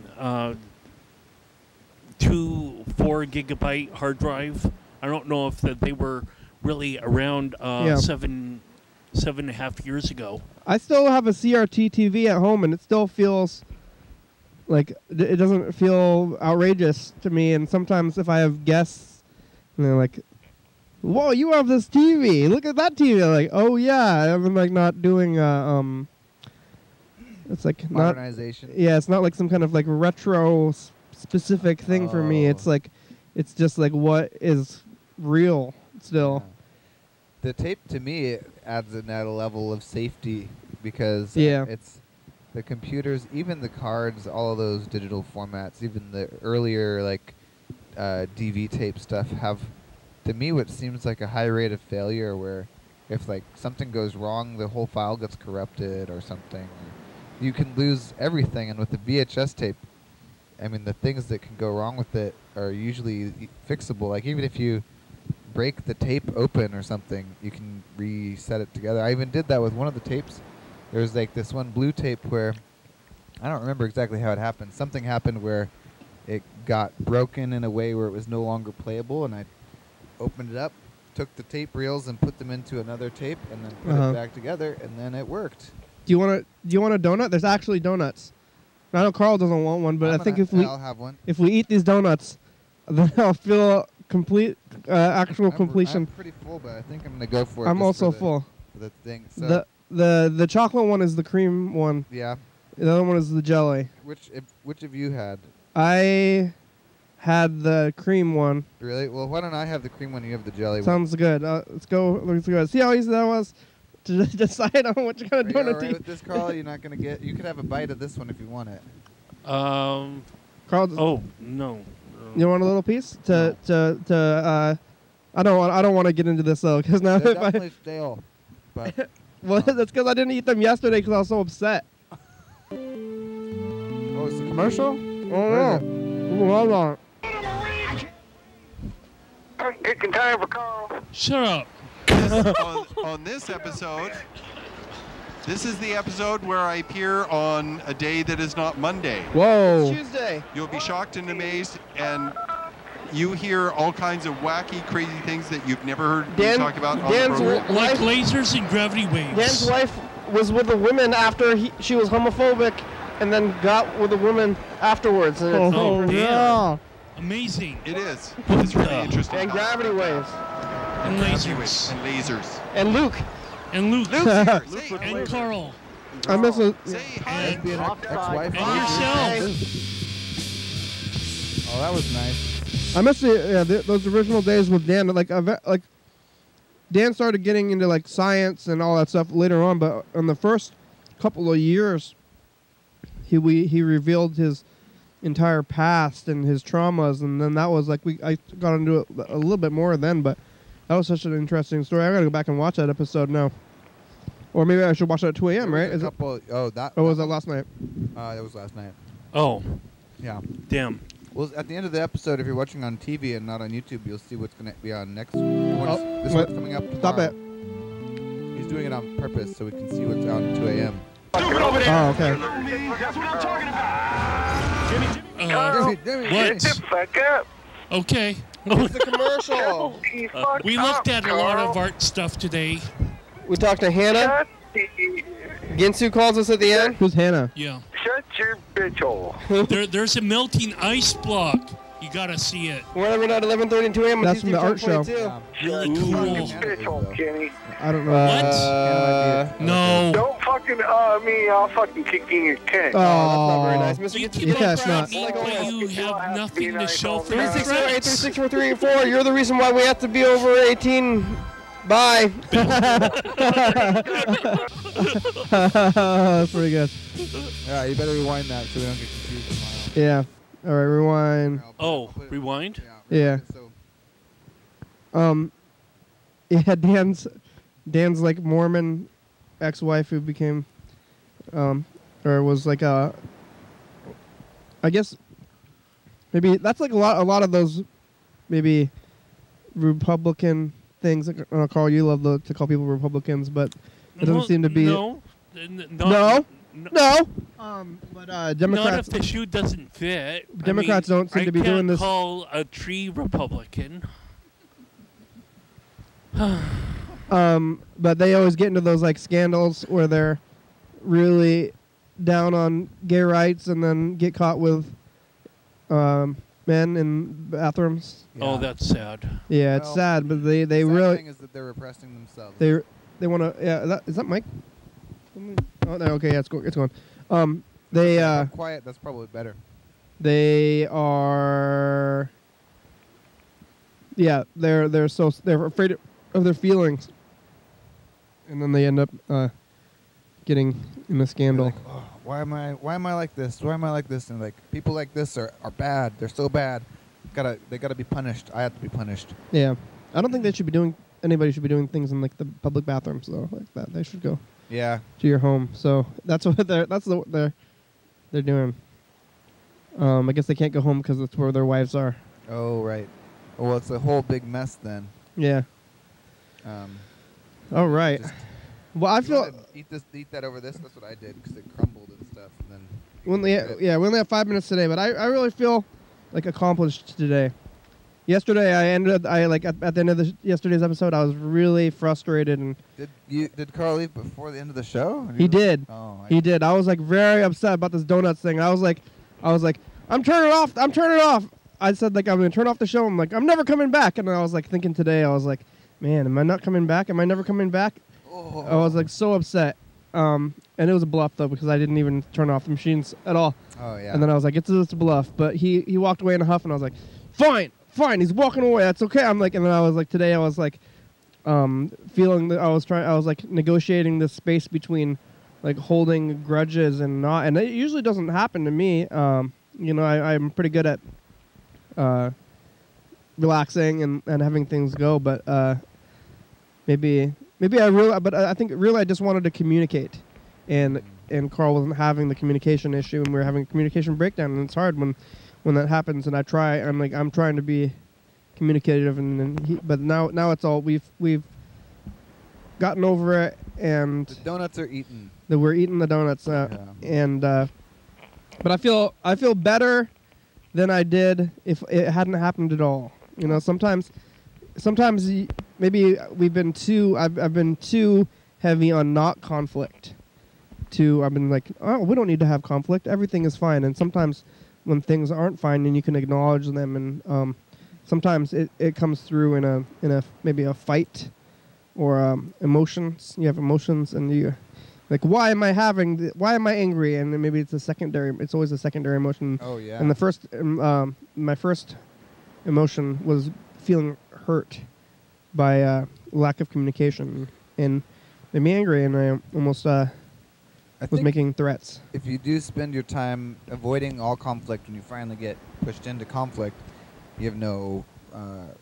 2 4-gigabyte hard drive. I don't know if they were really around 7.5 years ago. I still have a CRT TV at home, and it still feels like it doesn't feel outrageous to me. And sometimes if I have guests, and they're like, "Whoa, you have this TV! Look at that TV!" I'm like, "Oh yeah," I'm like not doing it's like modernization. It's not like some kind of like retro specific thing for me. It's like, it's just like what is real still. Yeah. The tape, to me, adds at a level of safety because it's the computers, even the cards, all of those digital formats, even the earlier like DV tape stuff have, to me, what seems like a high rate of failure where if like something goes wrong, the whole file gets corrupted or something. You can lose everything, and with the VHS tape, I mean, the things that can go wrong with it are usually fixable. Like even if you break the tape open or something, you can reset it together. I even did that with one of the tapes. There was like this one blue tape where I don't remember exactly how it happened. Something happened where it got broken in a way where it was no longer playable, and I opened it up, took the tape reels and put them into another tape, and then put it back together, and then it worked. Do you want a donut? There's actually donuts. I know Carl doesn't want one, but I think I'll have one. If we eat these donuts, then I'll feel actual completion. I'm pretty full, but I think I'm gonna go for it. I'm also full. For the thing. So the chocolate one is the cream one. Yeah. The other one is the jelly. Which have you had? I had the cream one. Really? Well, why don't I have the cream one? You have the jelly one. Sounds good. Let's go. See how easy that was to decide on what you're gonna donut you all right with this, Carl? You're not gonna get. You could have a bite of this one if you want it. Carl. Oh no. You want a little piece? I don't want to get into this though, because now they're definitely stale. But well, that's because I didn't eat them yesterday because I was so upset. Oh, it's a commercial? Oh no! Hold on. Kicking time for Carl. Shut up. on this episode, this is the episode where I appear on a day that is not Monday. Whoa. It's Tuesday. You'll be shocked and amazed, and you hear all kinds of wacky, crazy things that you've never heard me talk about on the program. Like lasers and gravity waves. Dan's wife was with a woman after she was homophobic, and then got with a woman afterwards. And yeah. Amazing. It is. It's really interesting. And gravity waves. And lasers. And lasers. And Luke. And Luke. And Carl. I miss it. Say hi. Be an ex-wife. And yourself. Oh, that was nice. I miss those original days with Dan. Like Dan started getting into like science and all that stuff later on, but in the first couple of years, he revealed his entire past and his traumas, and then that was like I got into it a little bit more then, but that was such an interesting story. I gotta go back and watch that episode now, or maybe I should watch it at 2 a.m. Right? Was that last night? It was last night. Oh, yeah. Damn. Well, at the end of the episode, if you're watching on TV and not on YouTube, you'll see what's going to be on next. This one's coming up tomorrow. Stop it. He's doing it on purpose so we can see what's on 2 a.m. Oh, okay. That's what I'm talking about. What? Back up. Okay. It's the commercial. We looked at a lot of art stuff today. We talked to Hannah. Ginsu calls us at the end. Who's Hannah? Yeah. Shut your bitch hole. There's a melting ice block. You gotta see it. Whenever we're at 11:32 a.m. That's from the art show. Really Shut cool. your bitch hole, Kenny. I don't know. What? No. Don't fucking me. I'll fucking kick in your tent. Oh, that's not very nice. Mr. You Ginsu, can yeah, it's not. me, but you have nothing to show for your 360-836-4384. You're the reason why we have to be over 18. Bye. That's pretty good. Yeah, you better rewind that so we don't get confused tomorrow. Yeah. All right, rewind. Oh, rewind? Yeah. Yeah, Dan's like Mormon ex-wife who became, or was like I guess maybe that's like a lot of those maybe Republican things. Like, Carl, you love to call people Republicans, but it doesn't seem to be. No. No. But Democrats. Not if the shoe doesn't fit. Democrats don't seem to be doing this. I can't call a tree Republican. But they always get into those like scandals where they're really down on gay rights and then get caught with men in bathrooms. Yeah. Oh, that's sad. Yeah, it's sad, but they really. The thing is that they're repressing themselves. They want to. Yeah, is that Mike? Oh, no, okay, yeah, it's going. They quiet. That's probably better. They are. Yeah, they're afraid of their feelings, and then they end up getting in a scandal. Like, oh, why am I like this? Why am I like this? And like people like this are bad. They're so bad. They gotta be punished. I have to be punished. Yeah, I don't think anybody should be doing things in like the public bathrooms though, like that. They should go. Yeah. To your home. So that's what they're doing. I guess they can't go home because that's where their wives are. Oh right. Well, it's a whole big mess then. Yeah. All right. Well, I feel eat that over this. That's what I did because it crumbled and stuff. And then we only have 5 minutes today, but I really feel like accomplished today. Yesterday, at the end of yesterday's episode, I was really frustrated and. Did Carl leave before the end of the show? He did. Oh, he did. I was like very upset about this donuts thing. I was like, I'm turning it off. I said like I'm gonna turn off the show. I'm like I'm never coming back. And I was like thinking today, I was like, man, am I not coming back? Am I never coming back? Oh. I was like so upset. And it was a bluff though because I didn't even turn off the machines at all. Oh yeah. And then I was like, it's a bluff. But he walked away in a huff, and I was like, fine. He's walking away. That's okay. I'm like, and then I was like, today I was like, feeling that I was like negotiating this space between, like holding grudges and not, and it usually doesn't happen to me. I'm pretty good at, relaxing and having things go, but maybe I think really I just wanted to communicate, and Carl wasn't having the communication issue, and we were having a communication breakdown, and it's hard when that happens, and I'm trying to be communicative, but now it's all we've gotten over it, and the donuts are eaten. That we're eating the donuts, but I feel better than I did if it hadn't happened at all. You know, sometimes maybe I've been too heavy on not conflict. I've been like, oh, we don't need to have conflict. Everything is fine, and sometimes. When things aren't fine and you can acknowledge them, and sometimes it comes through in a maybe a fight or emotions. You have emotions and you like why am I angry, and then maybe it's always a secondary emotion. Oh yeah. And the first my first emotion was feeling hurt by lack of communication and made me angry, and I almost was making threats. If you do spend your time avoiding all conflict, when you finally get pushed into conflict, you have no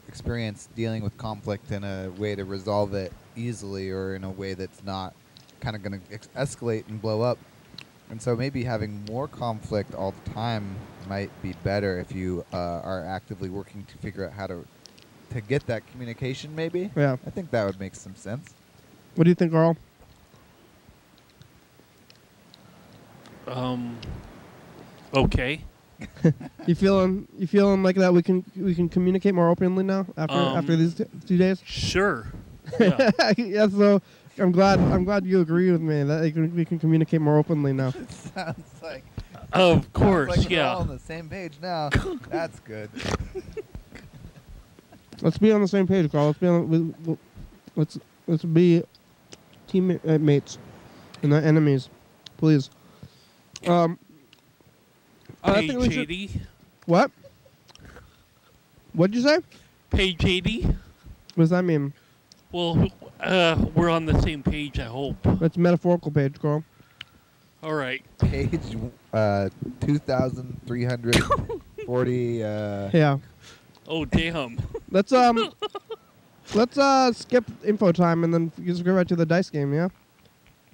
experience dealing with conflict in a way to resolve it easily, or in a way that's not kind of going to escalate and blow up. And so maybe having more conflict all the time might be better if you are actively working to figure out how to get that communication, maybe. Yeah. I think that would make some sense. What do you think, Carl? Okay. You feeling like that we can communicate more openly now after these 2 days? Sure. Yeah. Yeah, so I'm glad you agree with me that we can communicate more openly now. It sounds like. Of course, Sounds like yeah. We're all on the same page now. That's good. Let's be on the same page, Carl. Let's be teammates and not enemies, please. I Page think we should. 80. What? What'd you say? Page 80. What does that mean? Well, we're on the same page, I hope. That's a metaphorical page, Carl. All right. Page 2,340. Yeah. Oh, damn. Let's skip info time and then just go right to the dice game. Yeah.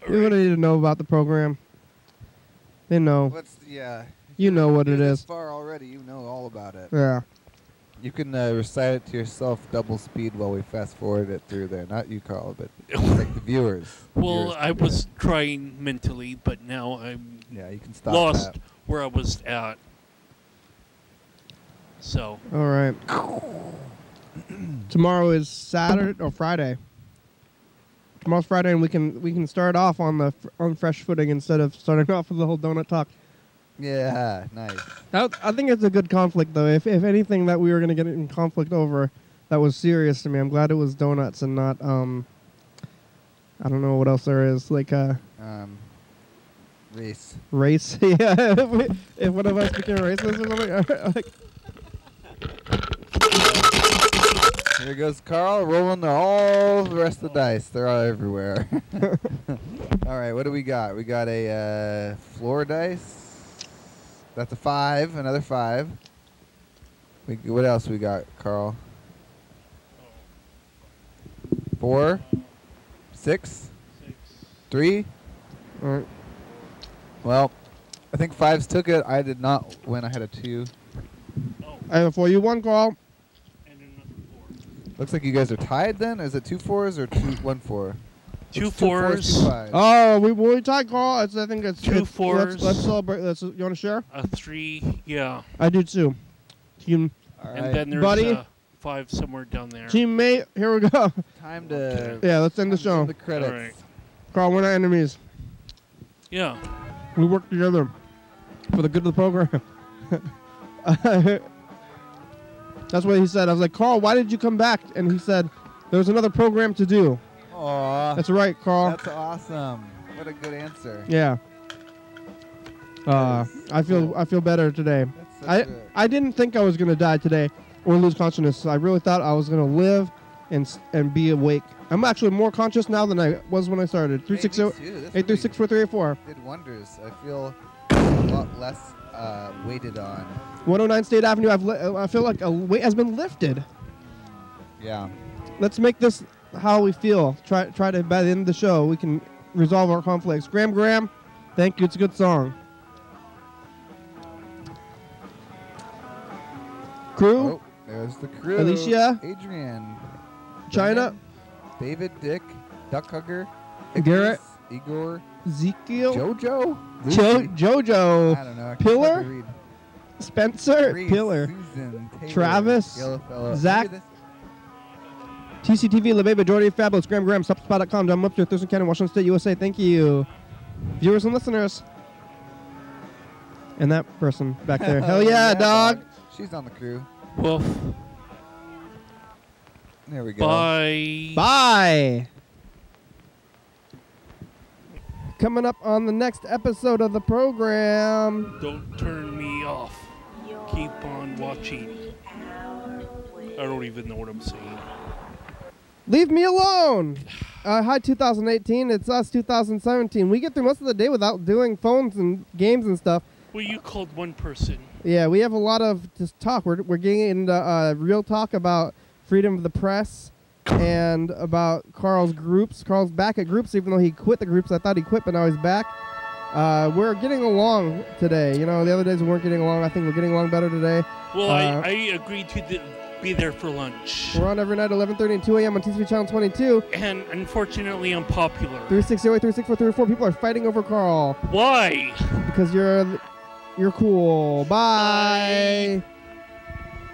You don't need to know about the program. They know. You know what it is. This far already, you know all about it. Yeah. You can recite it to yourself double speed while we fast forward it through there. Not you, Carl, but like the viewers. Well, I was trying mentally, but now I'm you can stop lost that. where I was at. So. All right. Tomorrow is Saturday or Friday. Tomorrow's Friday, and we can start off on fresh footing instead of starting off with the whole donut talk. Yeah, nice. I think it's a good conflict, though. If anything that we were going to get in conflict over that was serious to me, I'm glad it was donuts and not, I don't know what else there is. Like, race. Race? Yeah. If one of us became racist or something. Here goes Carl rolling all the rest of the dice. They're all everywhere. All right, what do we got? We got a floor dice. That's a 5, another 5. What else we got, Carl? 4, 6, 3. All right. Well, I think 5s took it. I did not win. I had a 2. I have a 4. You won, Carl. And another 4. Looks like you guys are tied then. Is it 2 4s or 1 4? 2 It's 2 4s, 2 5s. Oh, we tied, Carl. I think it's 2 4s. Let's celebrate. You want to share? A 3, yeah. I do too. Team. All right. And then there's Buddy. a 5 somewhere down there. Teammate, here we go. Time to. Yeah, let's end the show. The credits. All right. Carl, we're not enemies. Yeah. We work together for the good of the program. That's what he said. I was like, Carl, why did you come back? And he said, there's another program to do. Aw. That's right, Carl. That's awesome. What a good answer. Yeah. I feel better today. I didn't think I was gonna die today or lose consciousness. I really thought I was gonna live and be awake. I'm actually more conscious now than I was when I started. 360-836-4384. Did wonders. I feel a lot less weighted on. 109 State Avenue. I feel like a weight has been lifted. Yeah. Let's make this how we feel. Try to, by the end of the show, we can resolve our conflicts. Graham, thank you. It's a good song. Crew. Oh, there's the crew. Alicia. Adrian. China. David, Dick, Duck Hugger, Garrett. Igor. Ezekiel. Jojo. Jojo. I don't know. I can't Pillar? hardly read. Spencer. Reese, Pillar. Susan, Taylor, Travis, Yellow Fellow. Zach. Look at TCTV, LeBay, Majority of Fabulous, Graham, Subspot.com, John Webster, Thurston County, Washington State, USA. Thank you, viewers and listeners. And that person back there. Hell yeah, dog. She's on the crew. Woof. There we go. Bye. Bye. Coming up on the next episode of the program. Don't turn me off. Keep on watching. I don't even know what I'm saying. Leave me alone. Hi, 2018. It's us, 2017. We get through most of the day without doing phones and games and stuff. Well, you called one person. Yeah, we have a lot of just talk. We're getting into real talk about freedom of the press and about Carl's groups. Carl's back at groups, even though he quit the groups. I thought he quit, but now he's back. We're getting along today. You know, the other days we weren't getting along. I think we're getting along better today. Well, I agreed to be there for lunch. We're on every night, 11:30 and 2 a.m. on TCTV Channel 22. And unfortunately, I'm popular. 360-836-4384. People are fighting over Carl. Why? Because you're You're cool. Bye.